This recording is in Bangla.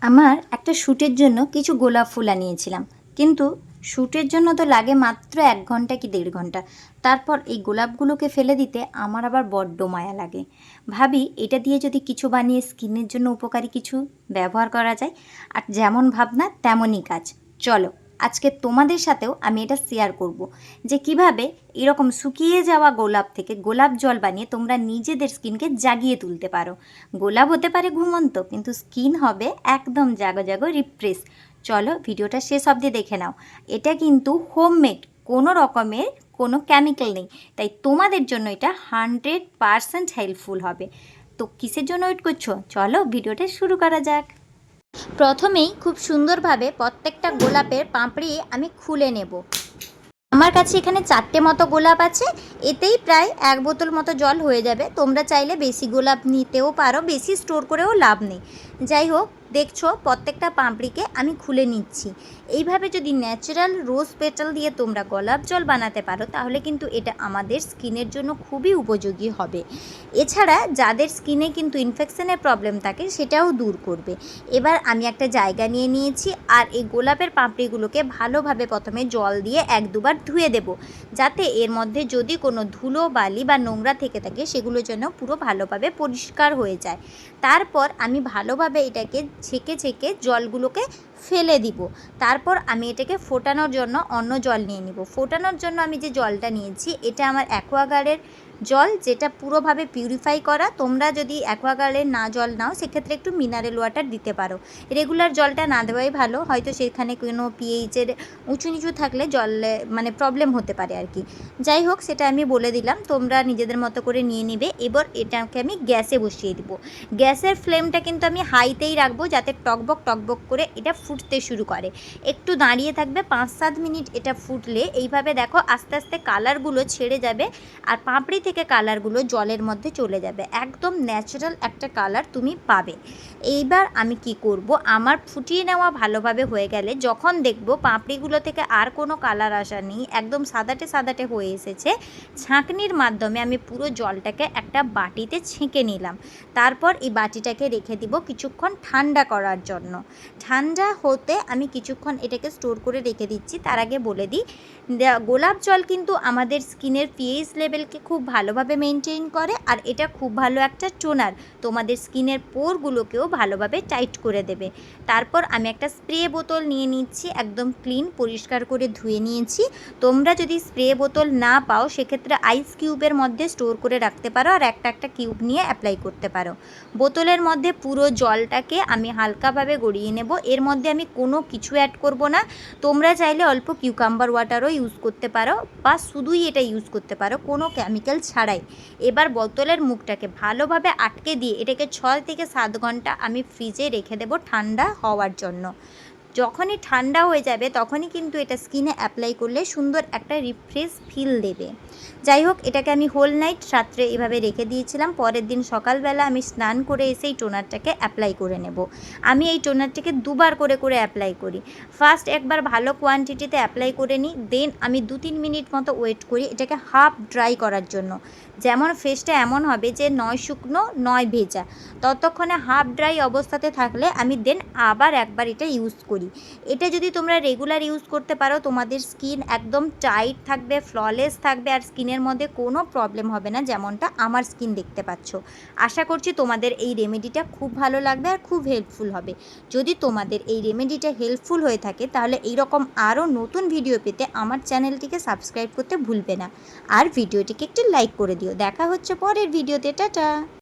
আমার একটা শ্যুটের জন্য কিছু গোলাপ ফুল আনিয়েছিলাম, কিন্তু শ্যুটের জন্য তো লাগে মাত্র 1 ঘন্টা কি 1.5 ঘন্টা। তারপর এই গোলাপগুলোকে ফেলে দিতে আমার আবার বড্ড মায়া লাগে। ভাবি এটা দিয়ে যদি কিছু বানিয়ে স্কিনের জন্য উপকারী কিছু ব্যবহার করা যায়। আর যেমন ভাবনা তেমনই কাজ। চলো আজকে তোমাদের সাথেও আমি এটা শেয়ার করব যে কিভাবে এরকম শুকিয়ে যাওয়া গোলাপ থেকে গোলাপ জল বানিয়ে তোমরা নিজেদের স্কিনকে জাগিয়ে তুলতে পারো। গোলাপ হতে পারে ঘুমন্ত, কিন্তু স্কিন হবে একদম জাগো জাগো রিফ্রেশ। চলো ভিডিওটা শেষ অবধি দেখে নাও। এটা কিন্তু হোমমেড, কোনো রকমের কোনো কেমিক্যাল নেই, তাই তোমাদের জন্য এটা 100% হেল্পফুল হবে। তো কিসের জন্য ওয়েট করছো, চলো ভিডিওটা শুরু করা যাক। প্রথমেই খুব সুন্দরভাবে প্রত্যেকটা গোলাপের পাপড়ি আমি খুলে নেব। আমার কাছে এখানে 4টে মতো গোলাপ আছে, এতেই প্রায় 1 বোতল মতো জল হয়ে যাবে। তোমরা চাইলে বেশি গোলাপ নিতেও পারো, বেশি স্টোর করেও লাভ নেই। যাই হোক, দেখছো প্রত্যেকটা পাপড়িকে আমি খুলে নিচ্ছি। এইভাবে যদি ন্যাচারাল রোজ পেটাল দিয়ে তোমরা গোলাপ জল বানাতে পারো তাহলে কিন্তু এটা আমাদের স্কিনের জন্য খুবই উপযোগী হবে। এছাড়া যাদের স্কিনে কিন্তু ইনফেকশনের প্রবলেম থাকে সেটাও দূর করবে। এবার আমি একটা জায়গা নিয়ে নিয়েছি, আর এই গোলাপের পাপড়িগুলোকে ভালোভাবে প্রথমে জল দিয়ে 1-2 বার ধুয়ে দেব, যাতে এর মধ্যে যদি কোনো ধুলো বালি বা নোংরা থেকে থাকে সেগুলো যেন পুরো ভালোভাবে পরিষ্কার হয়ে যায়। তারপর আমি ভালোভাবে এটাকে ছেঁকে ছেঁকে জলগুলোকে ফেলে দিব। তারপর আমি এটাকে ফোটানোর জন্য অন্য জল নিয়ে নিব। ফোটানোর জন্য আমি যে জলটা নিয়েছি এটা আমার অ্যাকোয়াগার্ডের জল, যেটা পুরোভাবে পিউরিফাই করা। তোমরা যদি অ্যাকোয়াগার্ডের না জল নাও সেক্ষেত্রে একটু মিনারেল ওয়াটার দিতে পারো। রেগুলার জলটা না দেওয়াই ভালো, হয়তো সেখানে কোনো পিএইচের উঁচু নিচু থাকলে জলে মানে প্রবলেম হতে পারে আর কি। যাই হোক, সেটা আমি বলে দিলাম, তোমরা নিজেদের মতো করে নিয়ে নেবে। এবার এটাকে আমি গ্যাসে বসিয়ে দিব। গ্যাসের ফ্লেমটা কিন্তু আমি হাইতেই রাখবো, যাতে টকবক টকবক করে এটা ফুটতে শুরু করে। একটু দাঁড়িয়ে থাকবে, 5-7 মিনিট এটা ফুটলে এইভাবে দেখো আস্তে আস্তে কালারগুলো ছেড়ে যাবে, আর পাপড়ি থেকে কালারগুলো জলের মধ্যে চলে যাবে। একদম ন্যাচারাল একটা কালার তুমি পাবে। এইবার আমি কি করব, আমার ফুটিয়ে নেওয়া ভালোভাবে হয়ে গেলে যখন দেখব পাপড়িগুলো থেকে আর কোনো কালার আসা নেই, একদম সাদাটে সাদাটে হয়ে এসেছে, ছাঁকনির মাধ্যমে আমি পুরো জলটাকে একটা বাটিতে ছেঁকে নিলাম। তারপর এই বাটিটাকে রেখে দিব কিছুক্ষণ ঠান্ডা করার জন্য। ঠান্ডা হতে আমি কিছুক্ষণ এটাকে স্টোর করে রেখে দিচ্ছি। তার আগে বলে দিই, গোলাপ জল কিন্তু আমাদের স্কিনের পিএইচ লেভেলকে খুব ভালোভাবে মেনটেন করে, আর এটা খুব ভালো একটা টোনার, তোমাদের স্কিনের পোরগুলোকেও ভালোভাবে টাইট করে দেবে। তারপর আমি একটা স্প্রে বোতল নিয়ে নিচ্ছি, একদম ক্লিন পরিষ্কার করে ধুয়ে নিয়েছি। তোমরা যদি স্প্রে বোতল না পাও সেক্ষেত্রে আইস কিউবের মধ্যে স্টোর করে রাখতে পারো, আর একটা একটা কিউব নিয়ে অ্যাপ্লাই করতে পারো। বোতলের মধ্যে পুরো জলটাকে আমি হালকাভাবে গড়িয়ে নেব। এর মধ্যে আমি কোনো কিছু অ্যাড করব না। তোমরা চাইলে অল্প কিউকাম্বার ওয়াটারও ইউজ করতে পারো, বা শুধুই এটা ইউজ করতে পারো কোনো কেমিক্যাল ছাড়াই। এবার বোতলের মুখটাকে ভালোভাবে আটকে দিয়ে এটাকে 6 থেকে 7 ঘন্টা আমি ফ্রিজে রেখে দেবো ঠান্ডা হওয়ার জন্য। যখনই ঠান্ডা হয়ে যাবে তখনই কিন্তু এটা স্কিনে অ্যাপ্লাই করলে সুন্দর একটা রিফ্রেশ ফিল দেবে। যাই হোক, এটাকে আমি হোল নাইট রাত্রে এভাবে রেখে দিয়েছিলাম। পরের দিন সকালবেলা আমি স্নান করে এসে এই টোনারটাকে অ্যাপ্লাই করে নেব। আমি এই টোনারটাকে 2 বার করে করে অ্যাপ্লাই করি। ফার্স্ট একবার ভালো কোয়ান্টিটিতে অ্যাপ্লাই করে নিই, দেন আমি 2-3 মিনিট মতো ওয়েট করি এটাকে হাফ ড্রাই করার জন্য। যেমন ফেসটা এমন হবে যে নয় শুকনো নয় ভেজা, ততক্ষণে হাফ ড্রাই অবস্থাতে থাকলে আমি দেন আবার একবার এটা ইউজ করি। এটা যদি তোমরা রেগুলার ইউজ করতে পারো তোমাদের স্কিন একদম টাইট থাকবে, ফ্ললেস থাকবে, আর স্কিনের মধ্যে কোনো প্রবলেম হবে না, যেমনটা আমার স্কিন দেখতে পাচ্ছ। আশা করছি তোমাদের এই রেমেডিটা খুব ভালো লাগবে আর খুব হেল্পফুল হবে। যদি তোমাদের এই রেমেডিটা হেল্পফুল হয়ে থাকে তাহলে এইরকম আরও নতুন ভিডিও পেতে আমার চ্যানেলটিকে সাবস্ক্রাইব করতে ভুলবে না, আর ভিডিওটিকে একটু লাইক করে দিও। দেখা হচ্ছে পরের ভিডিওতে, টাটা।